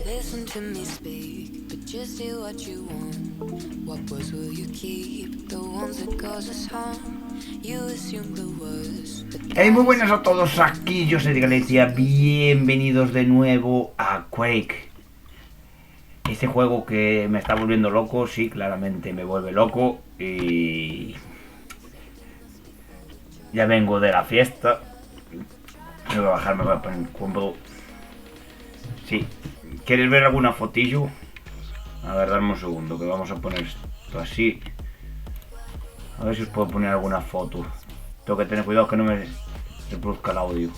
Listen to me speak, but just do what you want. What words will you keep? The ones that cause us harm. You assume the worst. Hey, muy buenas a todos, aquí yo soy de Galicia. Bienvenidos de nuevo a Quake. Este juego que me está volviendo loco, sí, claramente me vuelve loco. Y ya vengo de la fiesta. Me voy a bajar, me voy a poner cómodo. Sí. ¿Quieres ver alguna fotillo? A ver, dame un segundo, que vamos a poner esto así. A ver si os puedo poner alguna foto. Tengo que tener cuidado que no me reproduzca el audio.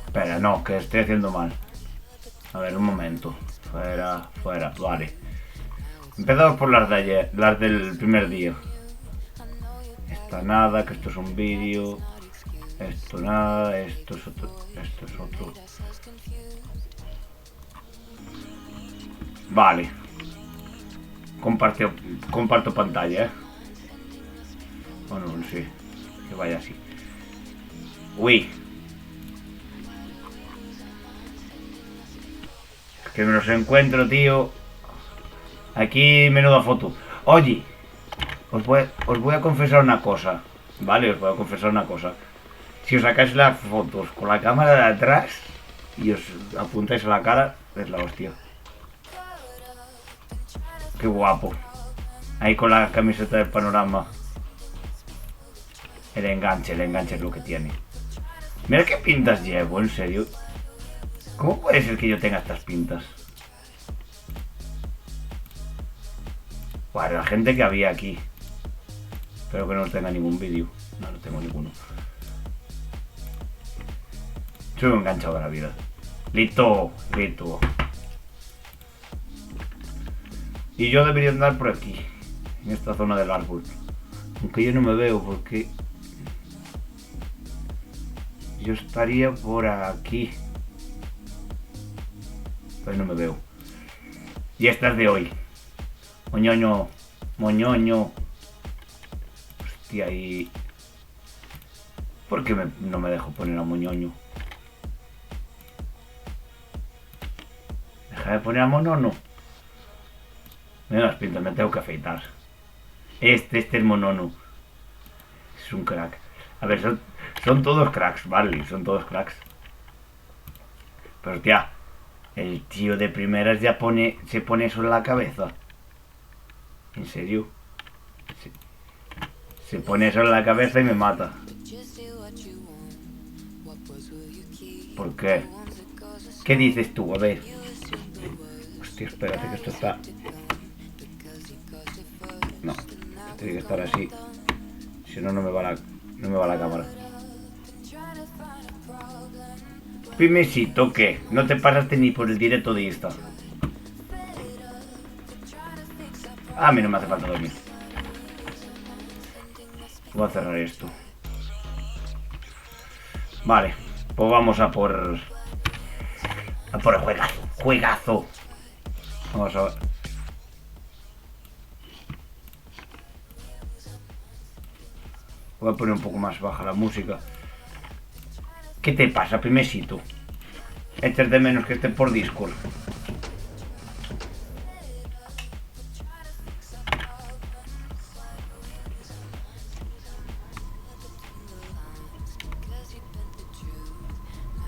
Espera, no, que estoy haciendo mal. A ver, un momento. Fuera, vale. Empezamos por las de ayer, las del primer día. Esta nada, que esto es un vídeo. Esto nada, esto es otro. Esto es otro. Vale. Comparto pantalla, Bueno, sí. Que vaya así. Uy. Que me los encuentro, tío. Aquí, menuda foto. Oye, os voy a confesar una cosa. Vale, os voy a confesar una cosa. Si os sacáis las fotos con la cámara de atrás y os apuntáis a la cara, es la hostia. Qué guapo. Ahí con la camiseta del Panorama. El enganche es lo que tiene. Mira qué pintas llevo, en serio. ¿Cómo puede ser que yo tenga estas pintas? Bueno, la gente que había aquí. Espero que no tenga ningún vídeo. No tengo ninguno. Soy un enganchado de la vida. Listo. Y yo debería andar por aquí. En esta zona del árbol. Aunque yo no me veo porque... yo estaría por aquí. Pero no me veo. Y esta es de hoy. Moñoño. Hostia, y... ¿por qué no me dejo poner a moñoño? Deja de poner a monono. Mira las pintas, me tengo que afeitar. Este es monono. Es un crack. A ver, son todos cracks, vale, son todos cracks. Pero hostia, el tío de primeras ya se pone eso en la cabeza. ¿En serio? Se pone eso en la cabeza y me mata. ¿Por qué? ¿Qué dices tú? A ver. Hostia, espérate que esto está... no, tiene que estar así. Si no, no me va la cámara. Pimecito, ¿qué? No te pasaste ni por el directo de Insta. A mí no me hace falta dormir. Voy a cerrar esto. Vale, pues vamos a por el juegazo. Vamos a ver. Voy a poner un poco más baja la música. ¿Qué te pasa, Pimecito? Echas de menos que esté por Discord.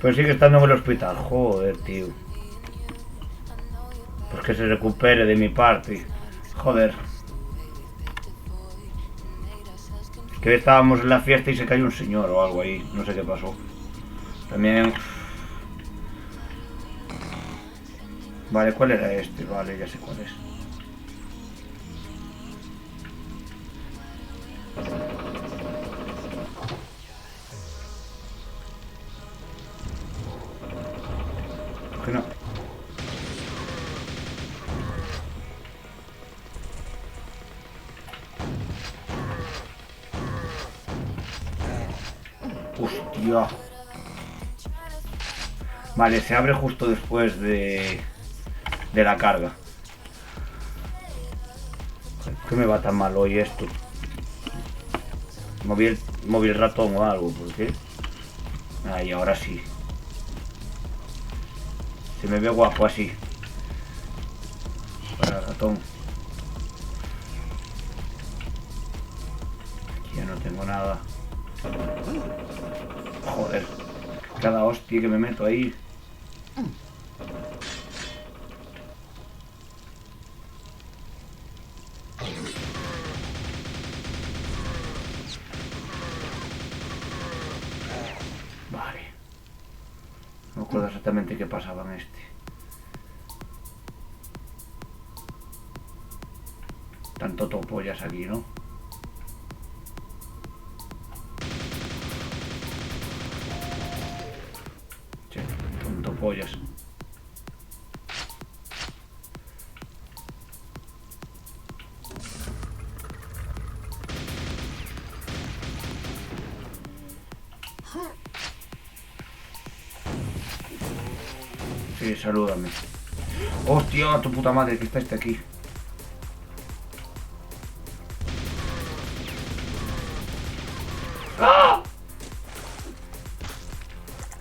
Pero sigue estando en el hospital. Joder, tío. Pues que se recupere de mi parte. Joder. Es que estábamos en la fiesta y se cayó un señor o algo ahí. No sé qué pasó. También... Vale, ¿cuál era este? Vale, ya sé cuál es. ¿Por qué no? Hostia. Vale, se abre justo después de la carga. ¿Por qué me va tan mal hoy esto? Moví el ratón o algo, ¿por qué? Ahí, ahora sí. Se me ve guapo así. Para el ratón. Aquí ya no tengo nada. Joder. Cada hostia que me meto ahí. Vale. No me acuerdo exactamente qué pasaba en este. Tanto topollas aquí, ¿no? Che, tanto pollas. Sí, salúdame. Hostia, tu puta madre, que está este aquí. ¡Ah!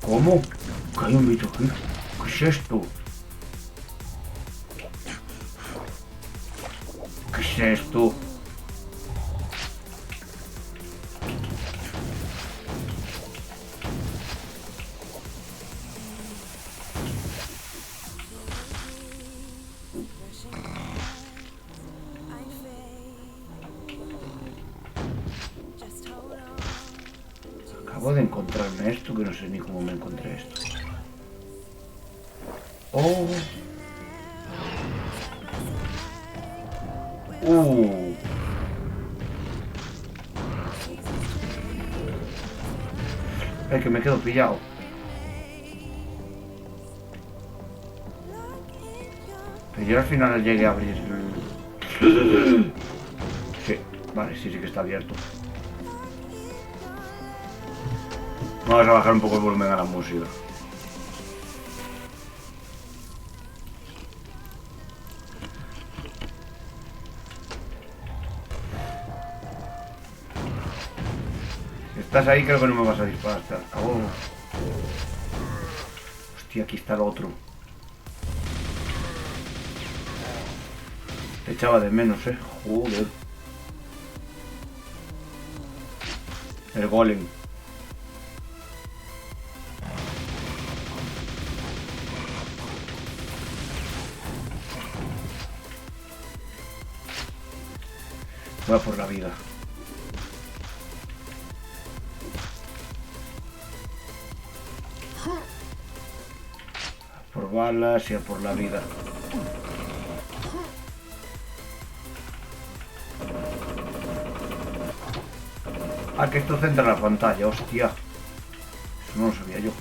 ¿Cómo? ¿Que hay un bicho aquí? ¿Qué es esto? ¿Qué es esto? Acabo de encontrarme esto, que no sé ni cómo me encontré esto. Oh. Es que me quedo pillado. Pero yo al final llegué a abrir. Sí, vale, sí que está abierto. Vamos a bajar un poco el volumen a la música. Si estás ahí, creo que no me vas a disparar. Oh. Hostia, aquí está el otro. Te echaba de menos, joder. El golem. Voy a por la vida. A por balas y a por la vida. Ah, que esto centra la pantalla, hostia. Eso no lo sabía yo.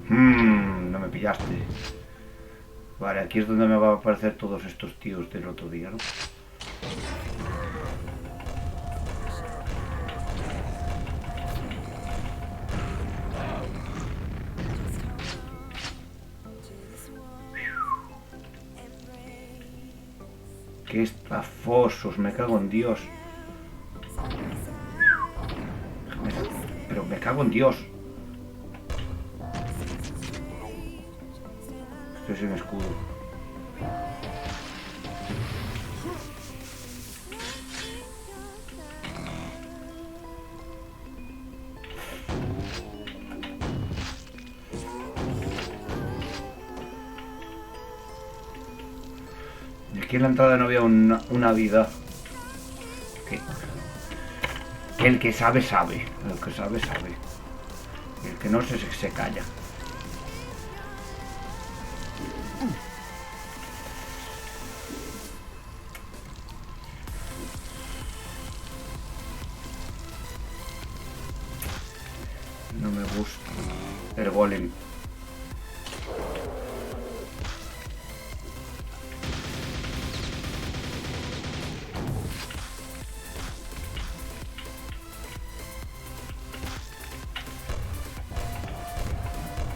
No me pillaste. Vale, aquí es donde me van a aparecer todos estos tíos del otro día, ¿no? ¡Qué estafosos! Me cago en Dios. Pero me cago en Dios. Estoy sin escudo. Y aquí en la entrada no había una vida. Que el que sabe, sabe. El que sabe, sabe. Y el que no se calla. No me gusta el golem.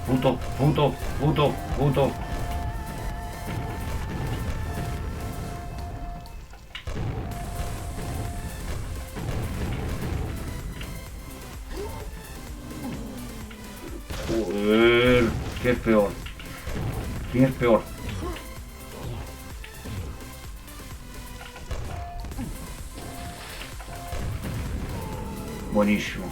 Puto, puto, puto, puto. Joder, ¿qué es peor? ¿Quién es peor? Buenísimo.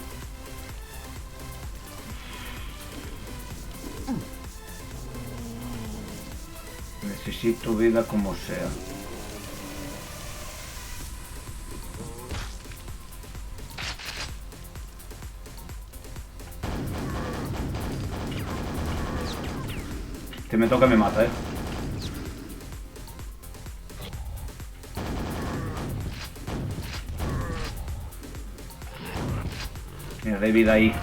Necesito vida como sea. Que me toca me mata, eh. Mira, de vida ahí.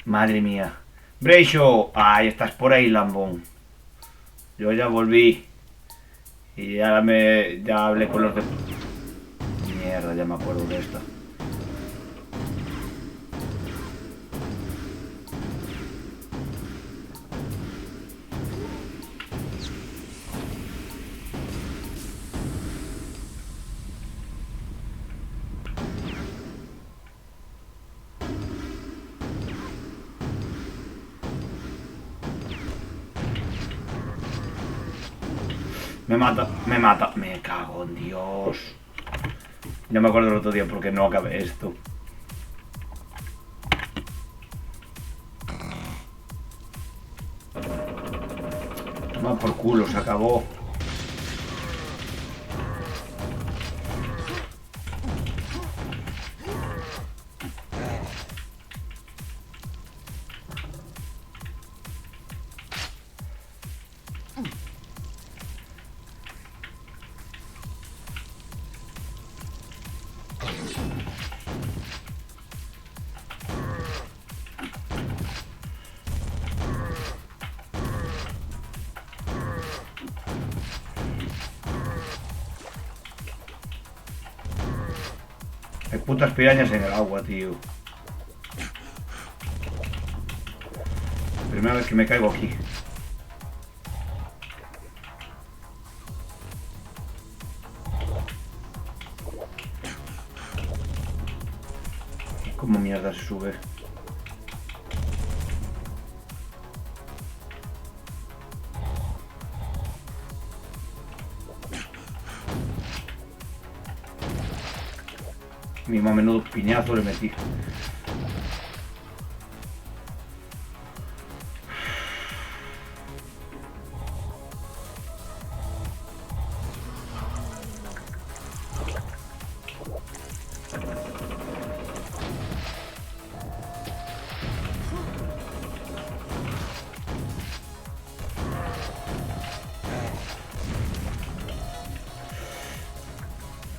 Madre mía. Breisho. Ay, estás por ahí, lambón. Yo ya volví. Y ya hablé con los de... Mierda, ya me acuerdo de esta. Me mata, me mata. Me cago en Dios. Ya me acuerdo el otro día porque no acabé esto. Toma por culo, se acabó. Hay putas pirañas en el agua, tío. Primera vez que me caigo aquí. ¿Cómo mierda se sube? Mismo a menudo piñazo le metí.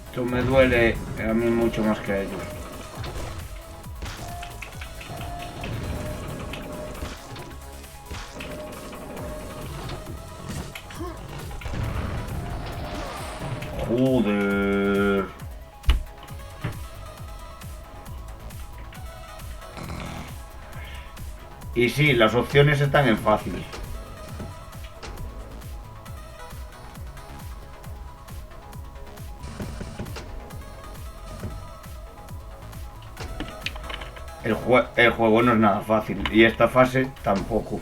Esto me duele a mí mucho más que a ellos. Joder. Y sí, las opciones están en fácil. El juego no es nada fácil y esta fase tampoco.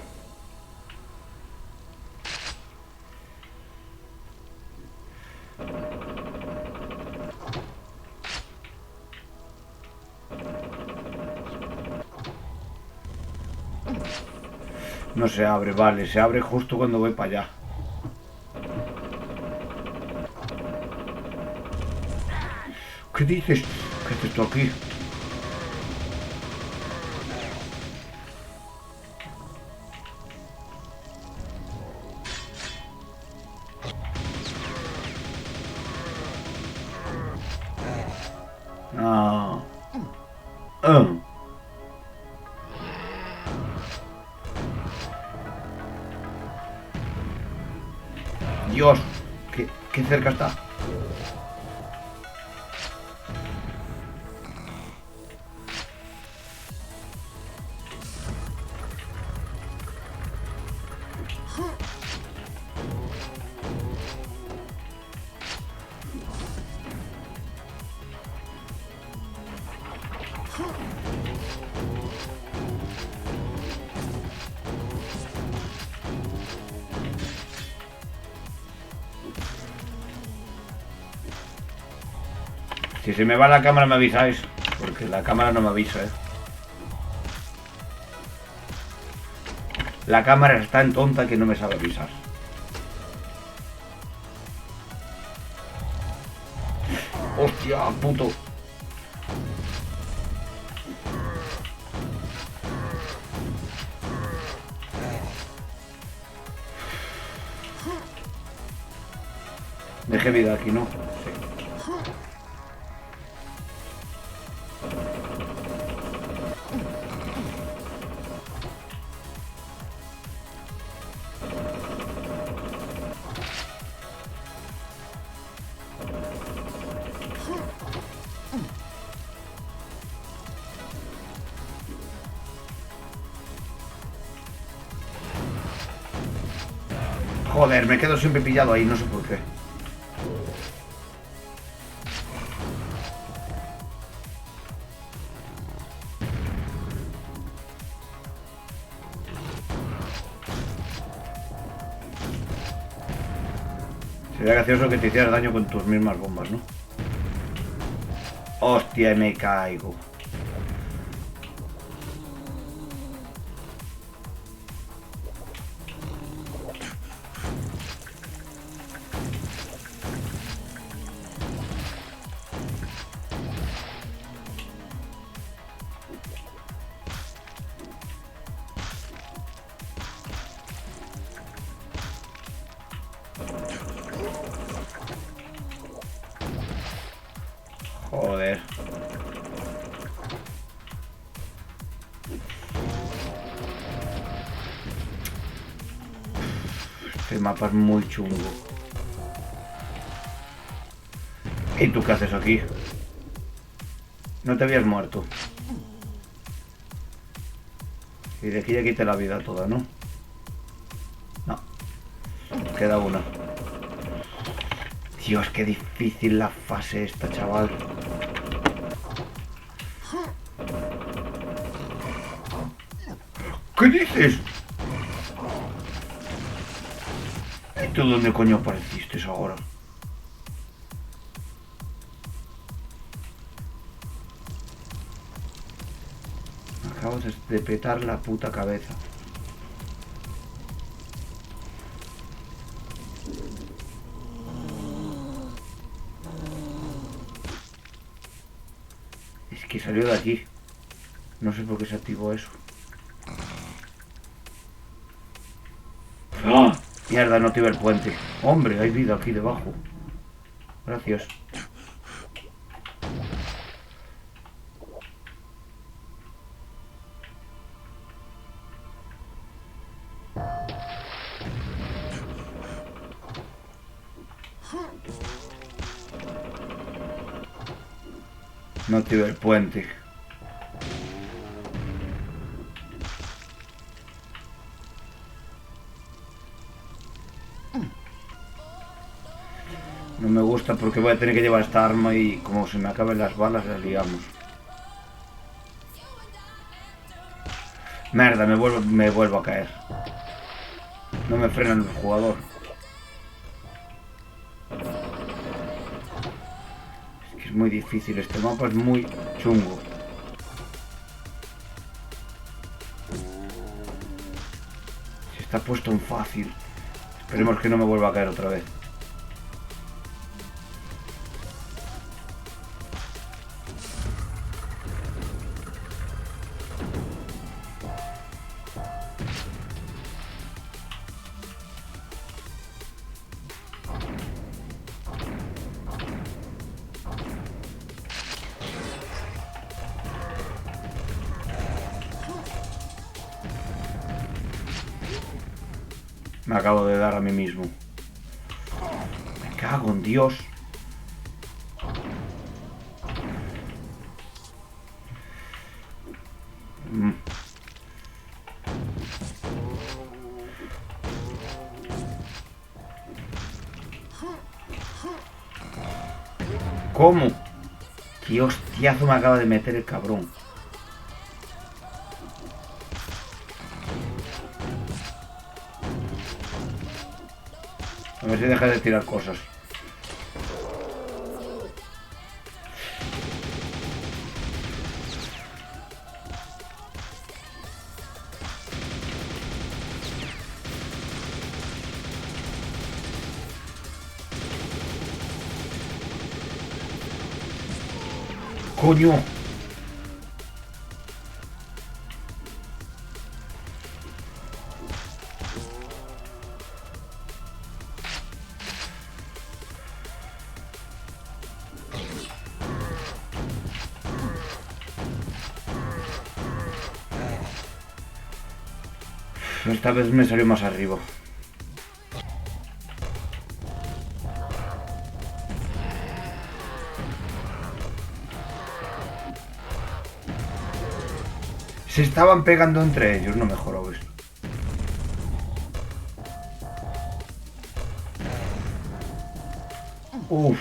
No se abre, vale, se abre justo cuando voy para allá. ¿Qué dices? ¿Qué haces tú aquí? Ah. Dios, qué cerca está. Si se me va la cámara me avisáis, porque la cámara no me avisa, La cámara está tan tonta que no me sabe avisar. ¡Hostia, puto! Dejé vida aquí, ¿no? Sí. Joder, me quedo siempre pillado ahí, no sé por qué. Sería gracioso que te hicieras daño con tus mismas bombas, ¿no? Hostia, me caigo. Joder. Este mapa es muy chungo. ¿Y tú qué haces aquí? No te habías muerto. Y de aquí ya quité la vida toda, ¿no? No. Queda una. Dios, qué difícil la fase esta, chaval. ¿Qué dices? ¿Y tú dónde coño apareciste ahora? Me acabas de petar la puta cabeza. Es que salió de aquí. No sé por qué se activó eso. ¡Ah! Mierda, no activé el puente. Hombre, hay vida aquí debajo. Gracias. No activé el puente. No me gusta porque voy a tener que llevar esta arma y como se me acaben las balas, las liamos. Merda, me vuelvo a caer. No me frena el jugador. Es que es muy difícil, este mapa es muy chungo. Está puesto en fácil. Esperemos que no me vuelva a caer otra vez. Me acabo de dar a mí mismo. Me cago en Dios. ¿Cómo? ¿Qué hostiazo me acaba de meter el cabrón? A ver si deja de tirar cosas. ¡Coño! Esta vez me salió más arriba. Se estaban pegando entre ellos, no mejoró esto. Uff.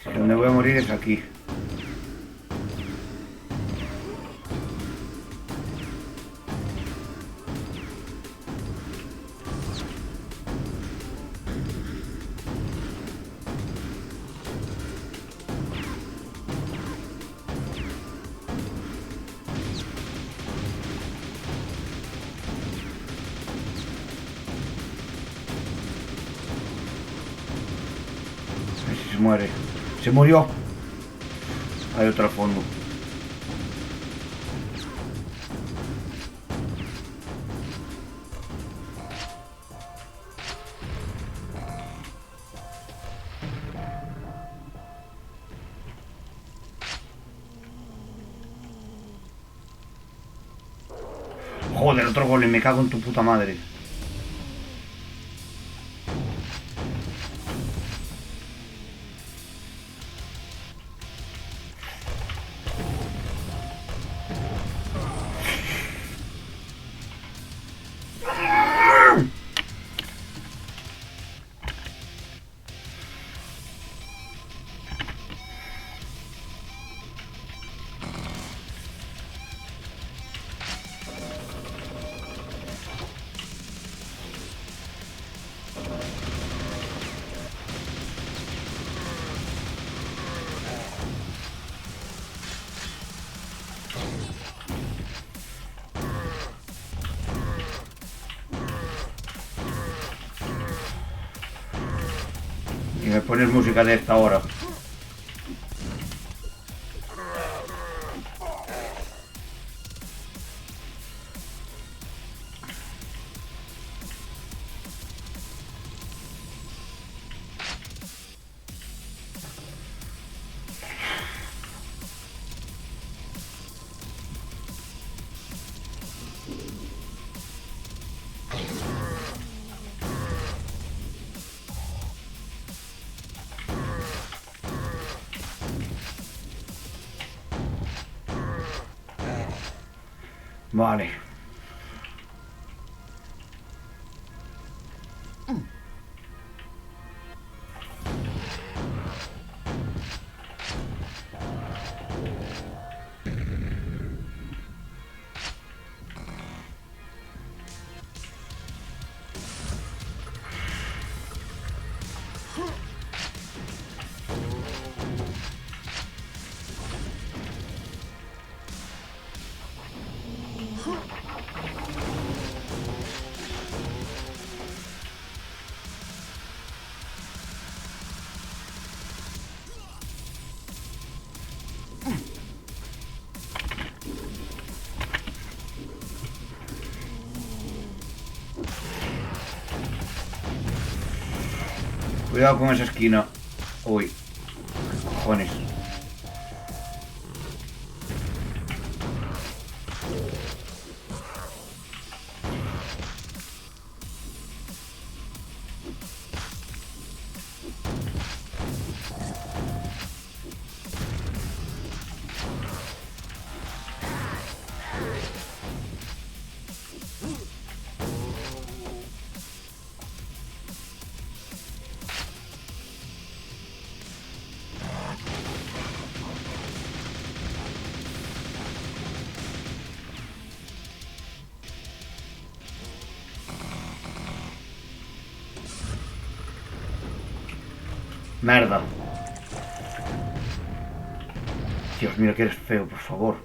Si donde voy a morir es aquí. A ver si se muere. ¡Se murió! Hay otro al fondo. Joder, otro golem, me cago en tu puta madre. Y me pones música de esta hora. Vale. Cuidado con esa esquina. Uy. Cojones. Merda. Dios, mira que eres feo, por favor.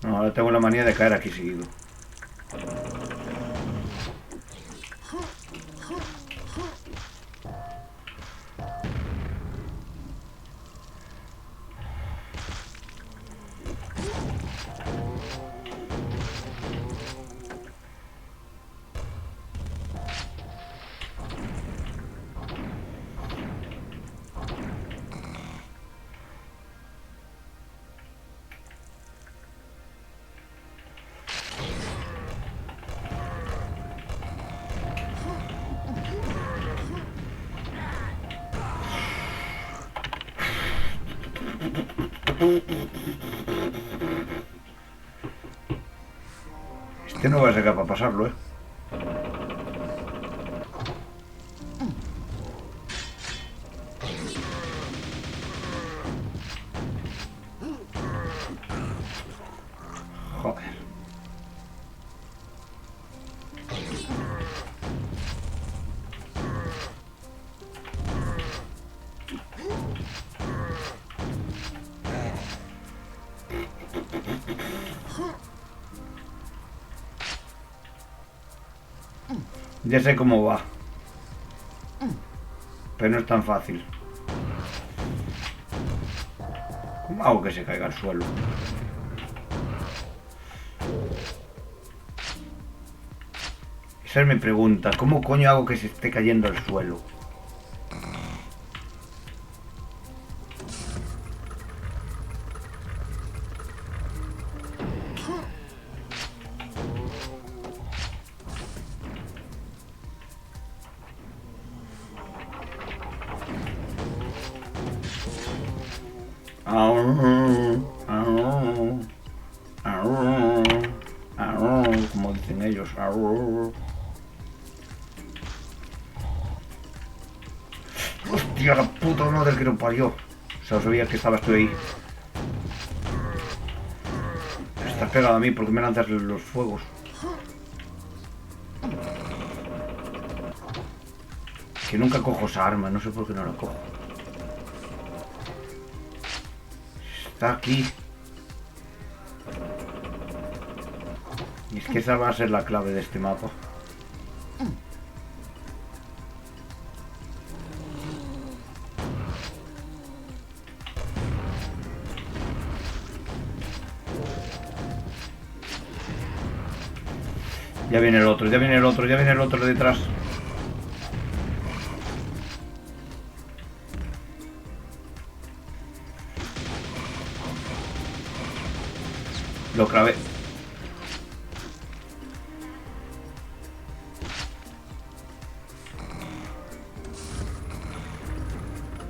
No, ahora tengo la manía de caer aquí seguido. Este no va a ser capaz de pasarlo, ¿eh? Joder. Ya sé cómo va. Pero no es tan fácil. ¿Cómo hago que se caiga al suelo? Esa es mi pregunta. ¿Cómo coño hago que se esté cayendo al suelo? Como dicen ellos. Hostia, la puta madre que lo parió. O sea, sabía que estabas tú ahí. Estás pegado a mí porque me lanzas los fuegos. Que nunca cojo esa arma, no sé por qué no la cojo. Está aquí. Y es que esa va a ser la clave de este mapa. Ya viene el otro, ya viene el otro, ya viene el otro de detrás. Lo clavé.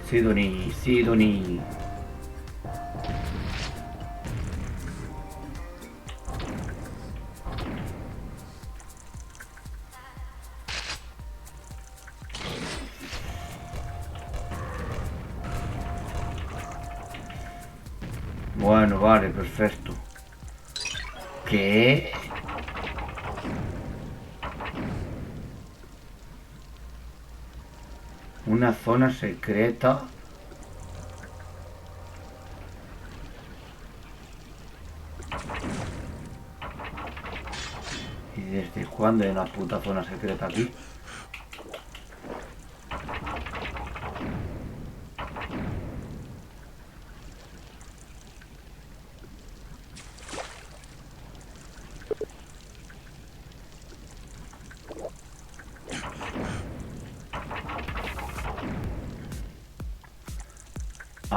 Sidonie, Sidonie. Bueno, vale, perfecto. ¿Qué? Una zona secreta. ¿Y desde cuándo hay una puta zona secreta aquí?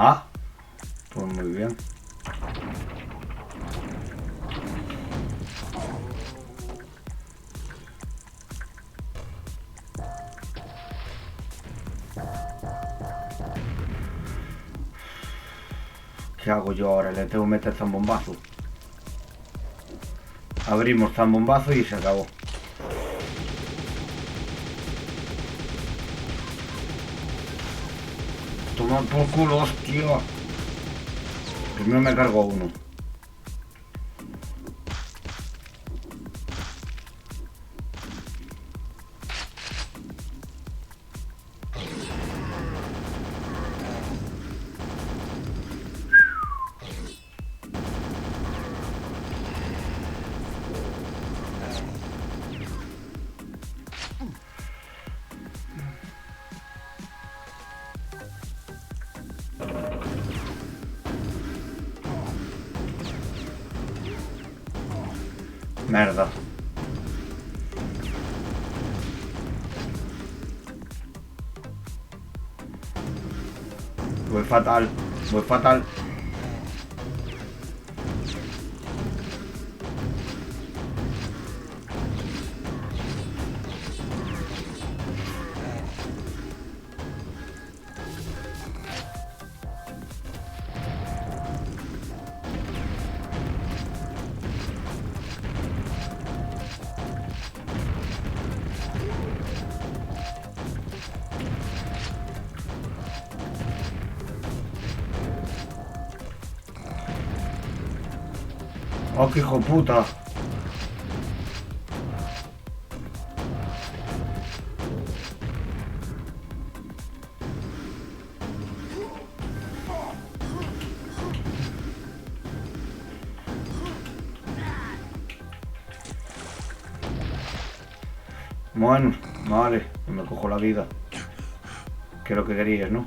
Ah, pues muy bien. ¿Qué hago yo ahora? Le tengo que meter zambombazo. Abrimos zambombazo y se acabó. Toma por culo, hostia. Primero me cargo uno. Merda. Voy fatal. Voy fatal. Oh, qué hijo puta. Bueno, vale, me cojo la vida. Que es lo que querías, ¿no?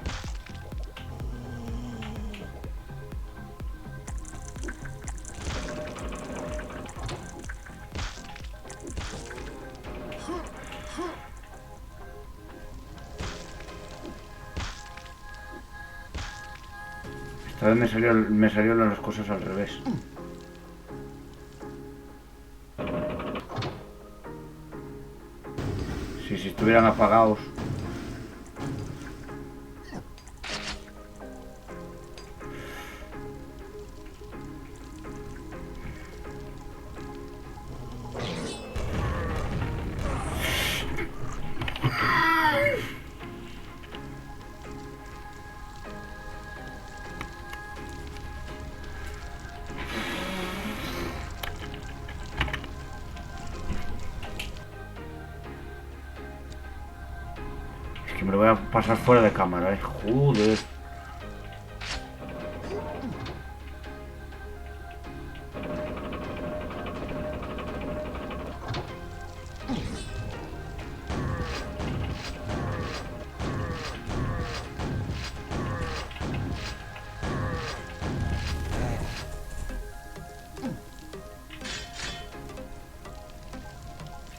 Esta vez me salieron las cosas al revés. Si estuvieran apagados. Que me lo voy a pasar fuera de cámara, joder.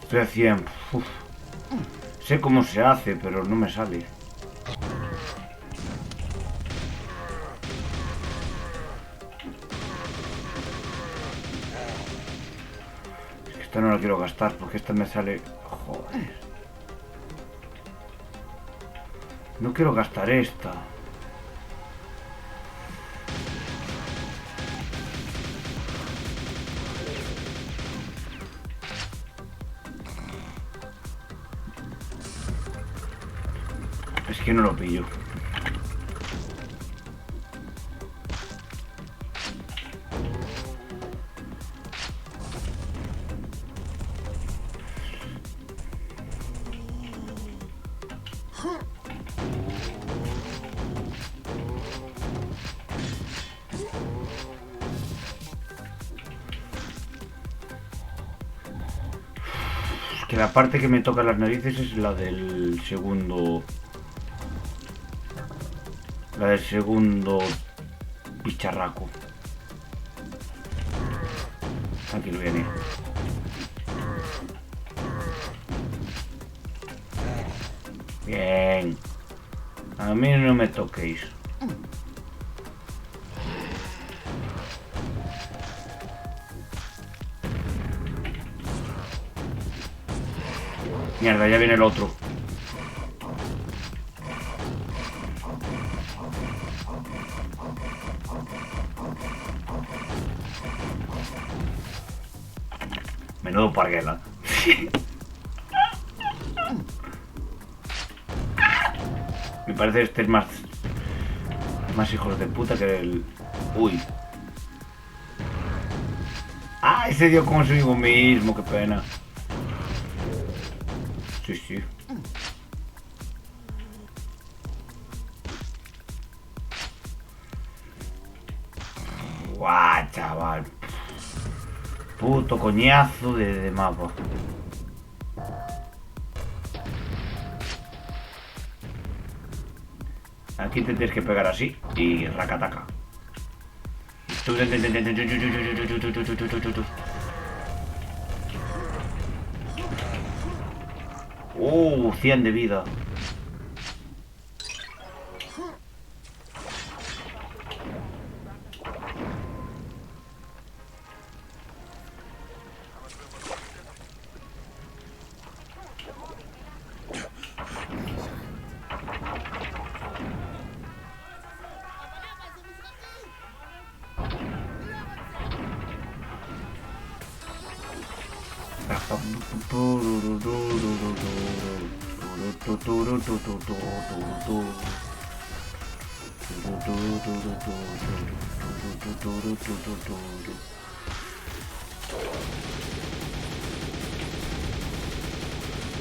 Estoy a 100. Uf. Sé cómo se hace, pero no me sale. Es que esta no la quiero gastar porque esta me sale... Joder. No quiero gastar esta. Es que no lo pillo. Es que la parte que me toca las narices es la del segundo... La del segundo bicharraco. Aquí lo viene. Bien. A mí no me toquéis. Mierda, ya viene el otro. Menudo parguela. Me parece este es más hijos de puta que el... Uy. Ah, ese dio consigo mismo, qué pena. Sí, sí. Guau, chaval. Puto coñazo de mapa. Aquí te tienes que pegar así y racataca. ¡Oh! 100 de vida.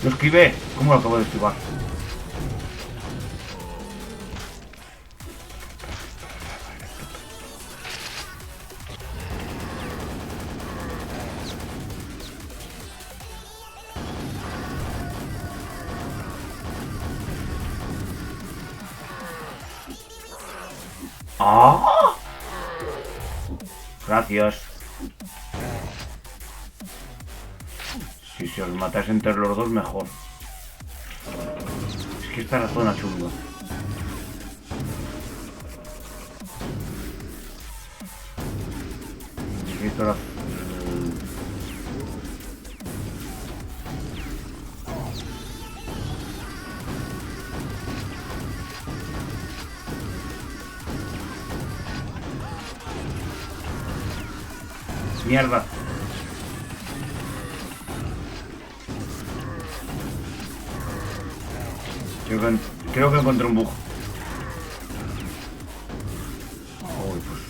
Lo esquivé. ¿Cómo lo acabo de esquivar? ¡Ah! Gracias. Si se os matáis entre los dos, mejor. Es que esta es la zona chunga. Necesito la... Mierda. Creo que encontré un bug. Uy, pues.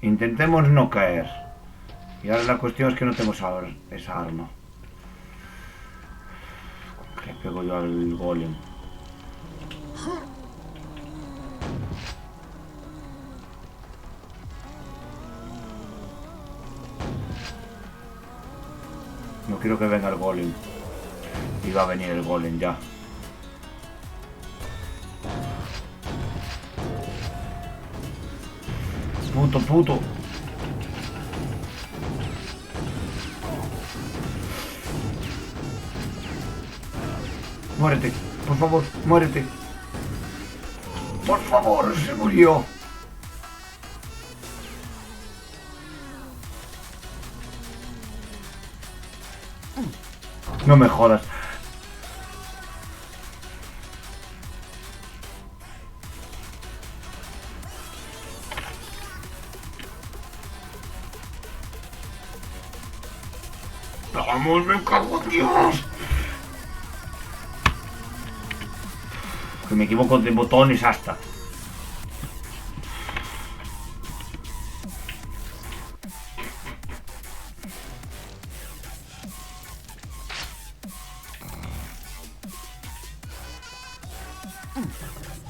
Intentemos no caer. Y ahora la cuestión es que no tengo esa arma. ¿Qué le pego yo al golem? No quiero que venga el golem. Y va a venir el golem ya. Puto. Muérete, por favor, muérete. Por favor, se murió. No me jodas. ¡Vamos, me cago en Dios! Que me equivoco de botones hasta.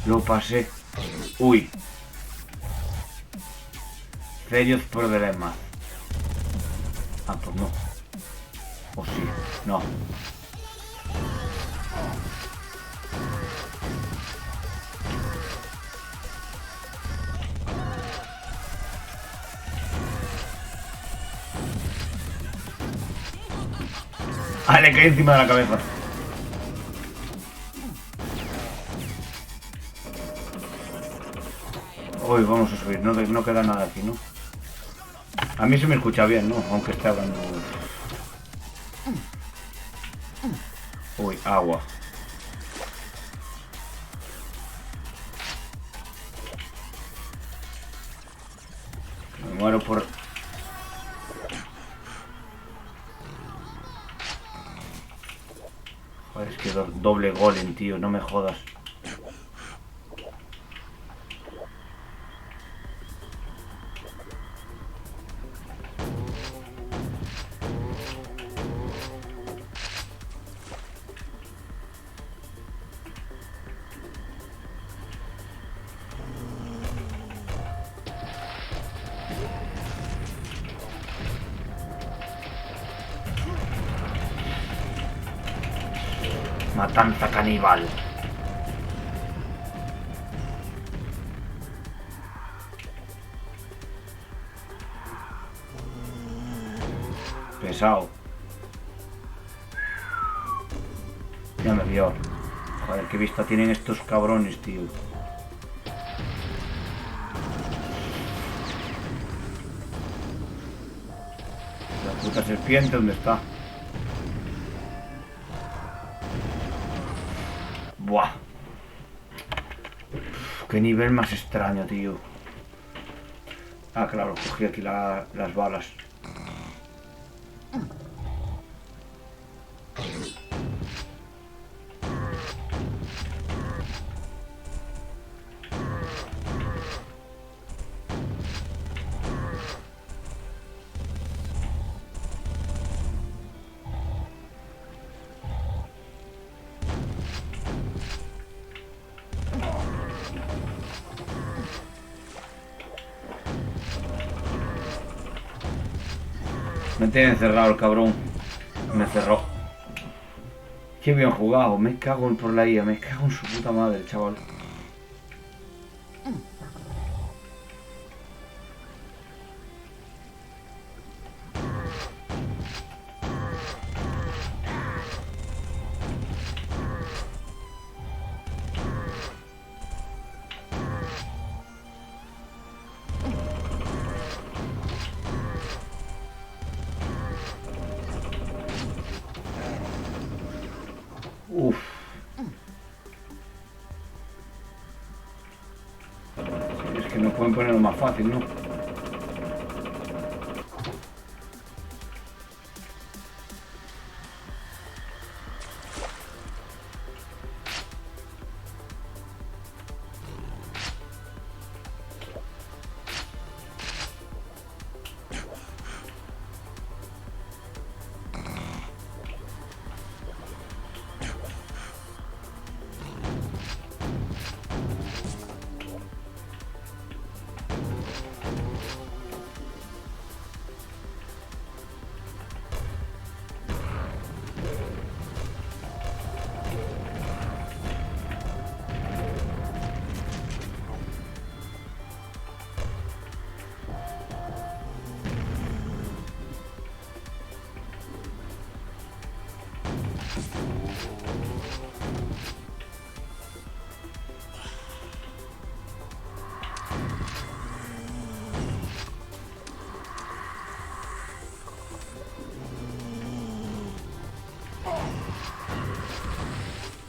Lo pasé. Uy. Serios problemas. Ah, pues no. O sí, no. Ah, le caí encima de la cabeza. Uy, vamos a subir, no queda nada aquí, ¿no? A mí se me escucha bien, ¿no? Aunque esté hablando... Uy, agua. Me muero por... Joder, es que doble golem, tío, no me jodas. Matanza caníbal. Pesado. Ya me vio. Joder, qué vista tienen estos cabrones, tío. La puta serpiente, ¿dónde está? Buah. Qué nivel más extraño, tío. Ah, claro, cogí aquí las balas. Me tiene encerrado el cabrón. Me cerró. Qué bien jugado. Me cago por la IA. Me cago en su puta madre, chaval. Uf. Es que no pueden ponerlo más fácil, ¿no?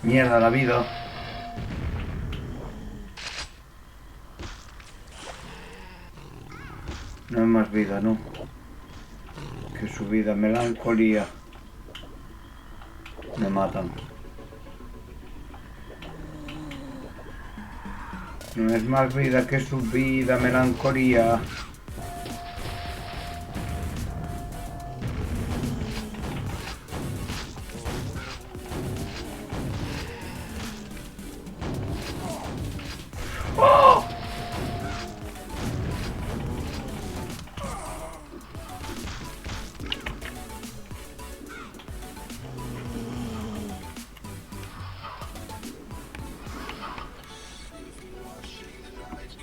Mierda la vida. No hay más vida, ¿no? Que su vida, melancolía. Me matan. No es más vida que su vida, melancolía. ¡Oh!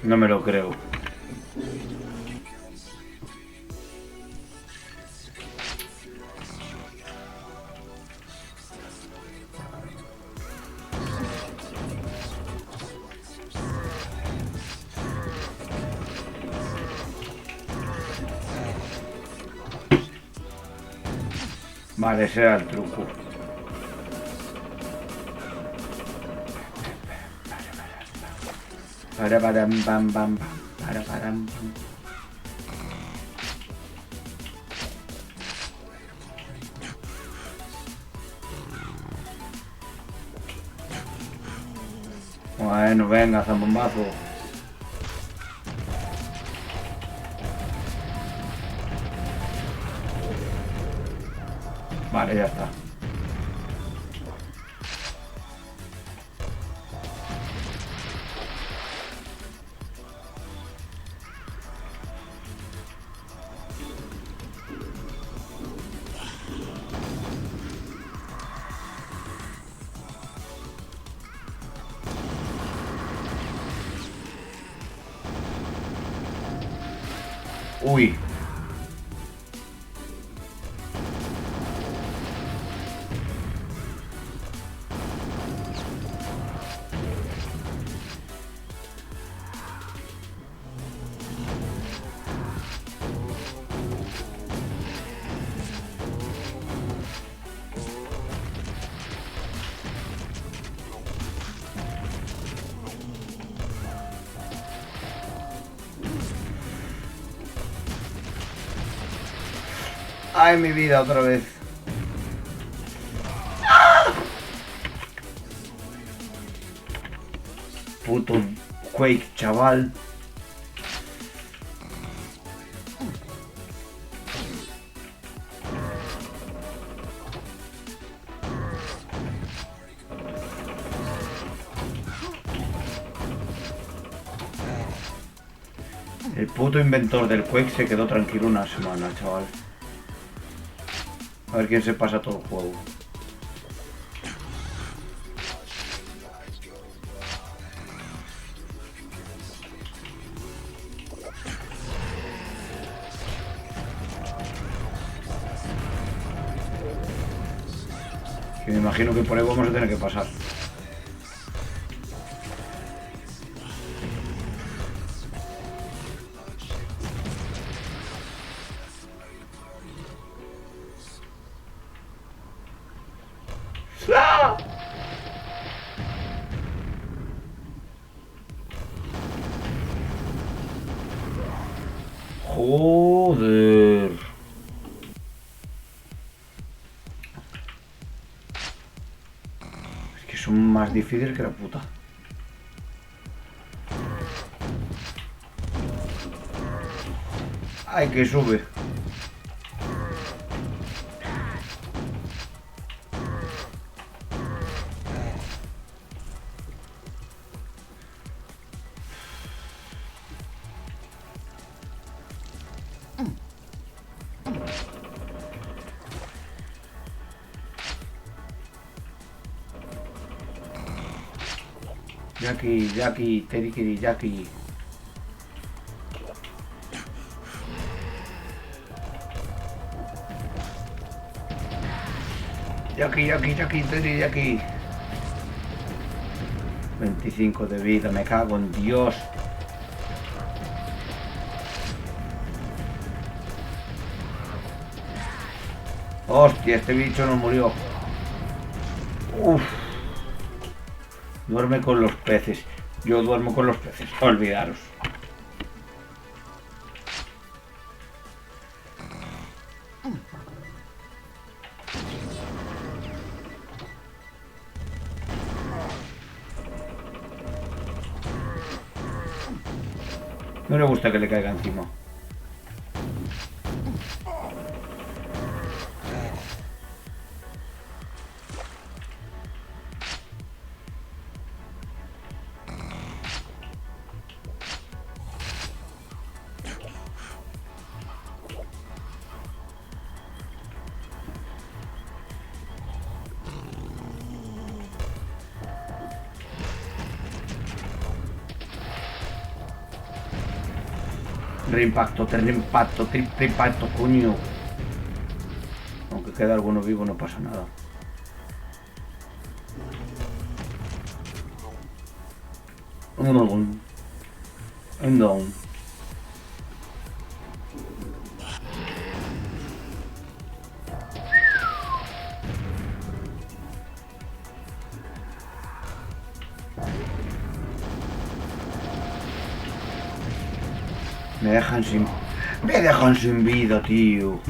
No me lo creo. Vale, ese era el truco. Para para pam pam para pam. Bueno, venga, zambombazo. Vale, ya está. Uy. Ay, mi vida, otra vez. Puto Quake, chaval. El puto inventor del Quake se quedó tranquilo una semana, chaval. A ver quién se pasa todo el juego. Que me imagino que por ahí vamos a tener que pasar. ¡Ah! Joder. Es que son más difíciles que la puta. Ay, que sube. Jackie, Jackie, Terikiri, Jackie. Jackie, Jackie, Jackie, Terry, Jackie. 25 de vida, me cago en Dios. Hostia, este bicho no murió. Uff. Duerme con los peces. Yo duermo con los peces. Olvidaros. No le gusta que le caiga encima. Reimpacto, reimpacto, triple impacto, coño. Aunque quede alguno vivo no pasa nada. Un down. Me dejan sin... Me dejan sin vida, tío.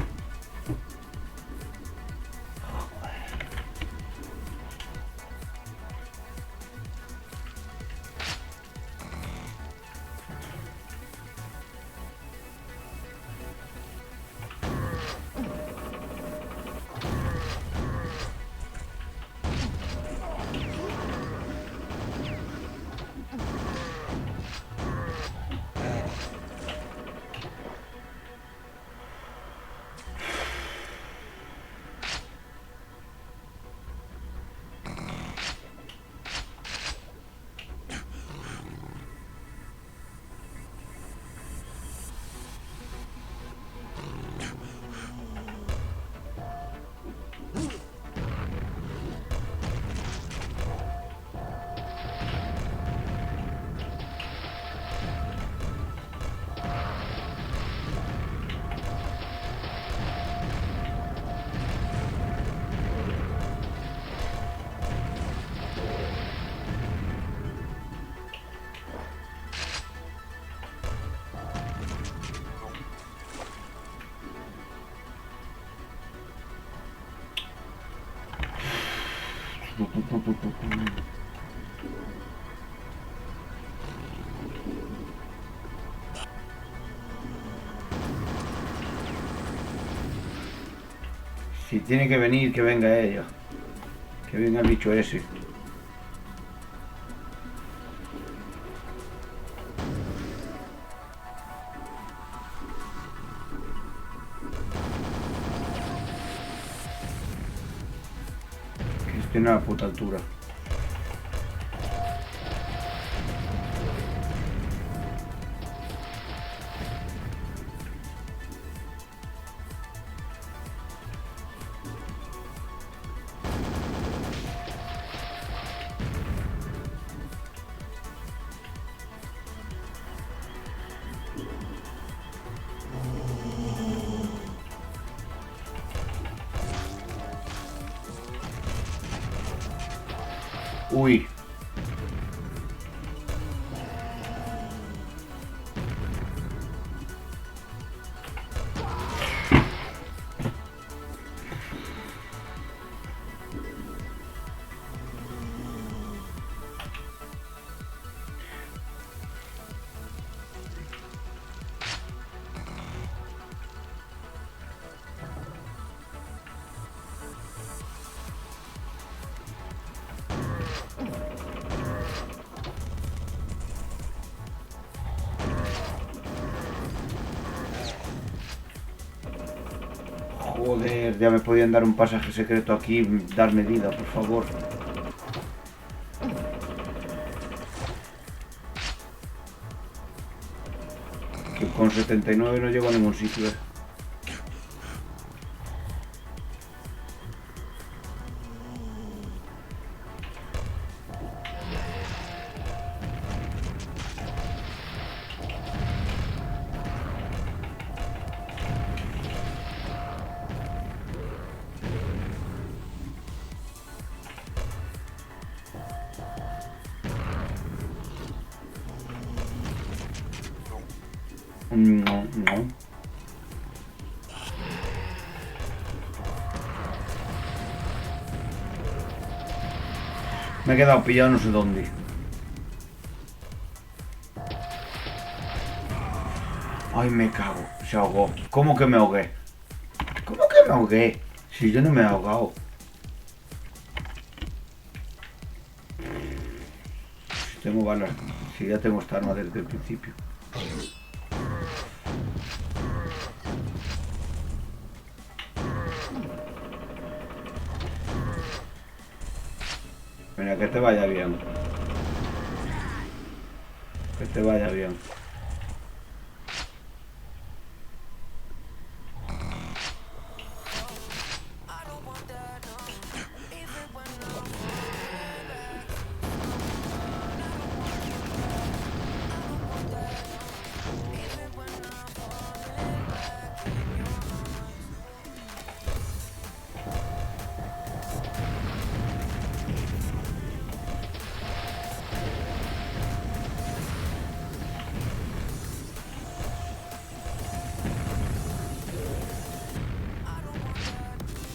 Si tiene que venir, que venga ella. Que venga el bicho ese. Que esté a la puta altura. Uy. Joder, ya me podían dar un pasaje secreto aquí, darme vida, por favor. Que con 79 no llego a ningún sitio. No, no. Me he quedado pillado no sé dónde. Ay, me cago. Se ahogó. ¿Cómo que me ahogué? ¿Cómo que me ahogué? Si yo no me he ahogado. Si tengo balas. Si ya tengo esta arma desde el principio. Mira, que te vaya bien. Que te vaya bien.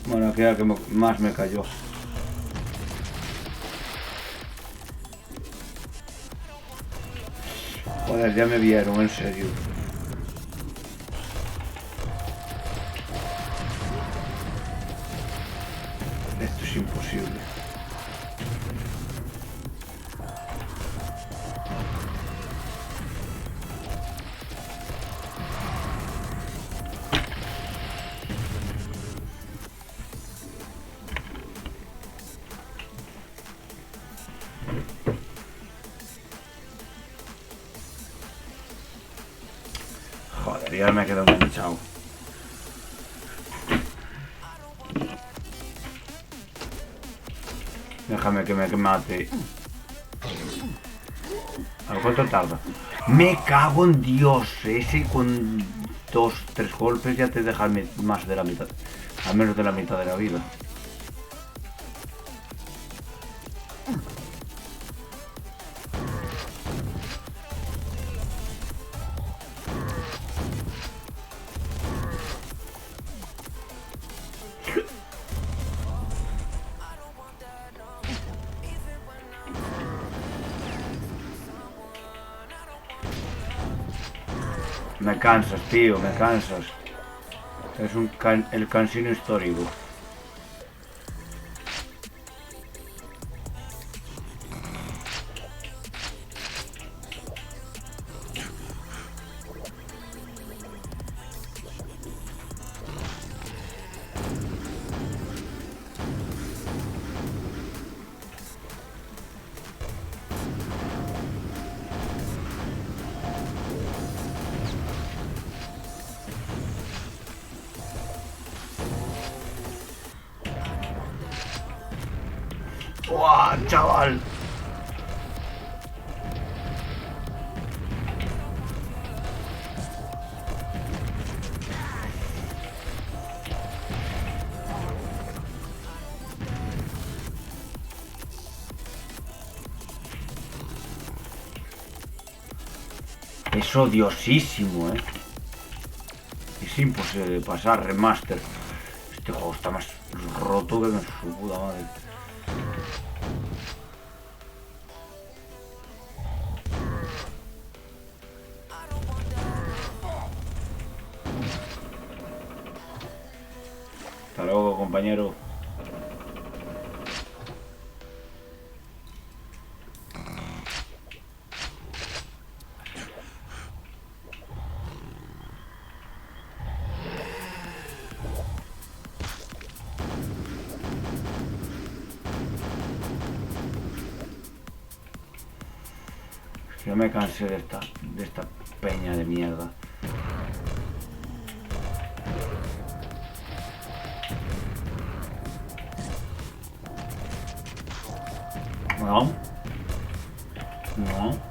Bueno, aquella que más me cayó. Joder, ya me vieron, en serio. Esto es imposible. Joder, ya me he quedado enganchado. Déjame que me mate. ¿A cuánto tarda? Me cago en Dios. Ese con 2, 3 golpes ya te deja más de la mitad. Al menos de la mitad de la vida. Me cansas, tío, me cansas. Es el cansino histórico. ¡Buah, chaval! Es odiosísimo, ¿eh? Es imposible de pasar, remaster. Este juego está más roto que en su puta madre. Hasta luego, compañero. Yo me cansé de esta peña de mierda. No. No.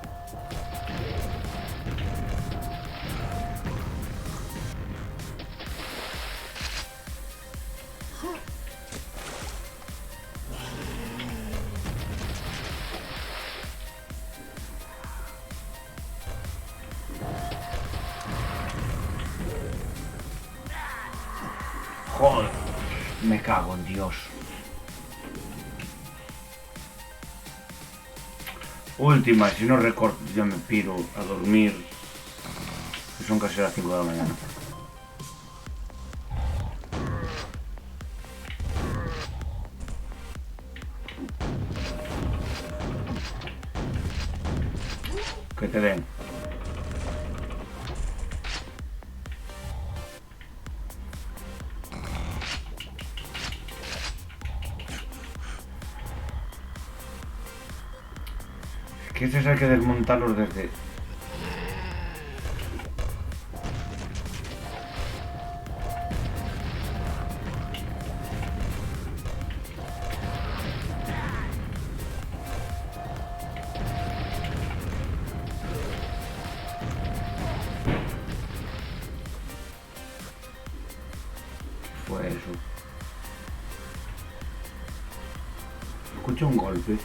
Joder, me cago en Dios. Última, si no recorto ya me piro a dormir. Son casi las 5 de la mañana. Que te den. Que esos hay que desmontarlos desde... Fue eso. Escucho un golpe.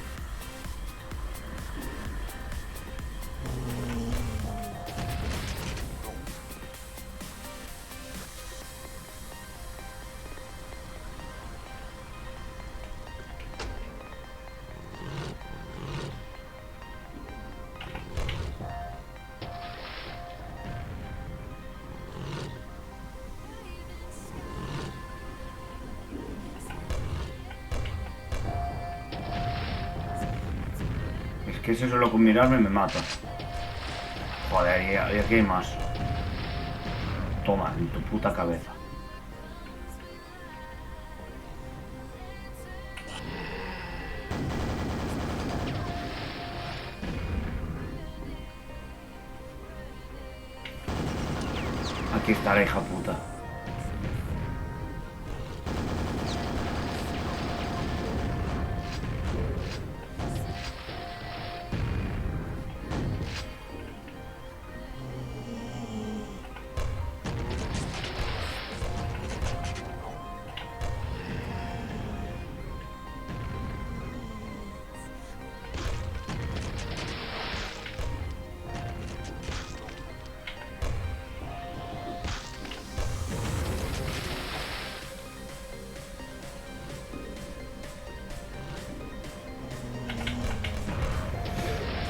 que ese solo con mirarme me mata. Joder, y aquí hay más. Toma, en tu puta cabeza. Aquí está la hija puta.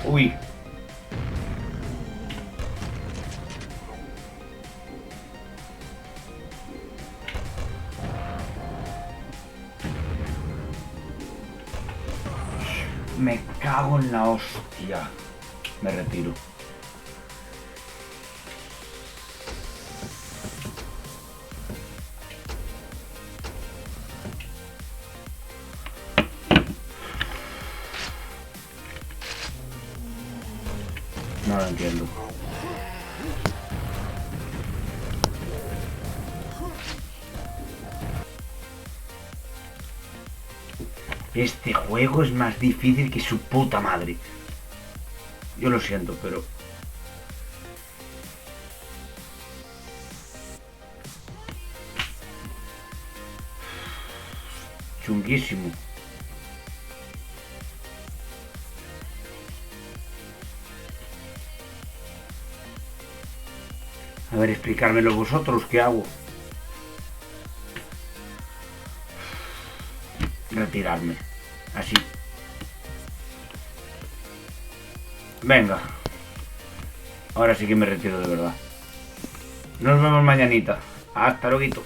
Uy. Me cago en la hostia. Me retiro. No lo entiendo. Este juego es más difícil que su puta madre. Yo lo siento, pero... chunguísimo. A ver, explicármelo vosotros, ¿qué hago? Retirarme. Así. Venga. Ahora sí que me retiro de verdad. Nos vemos mañanita. Hasta luego.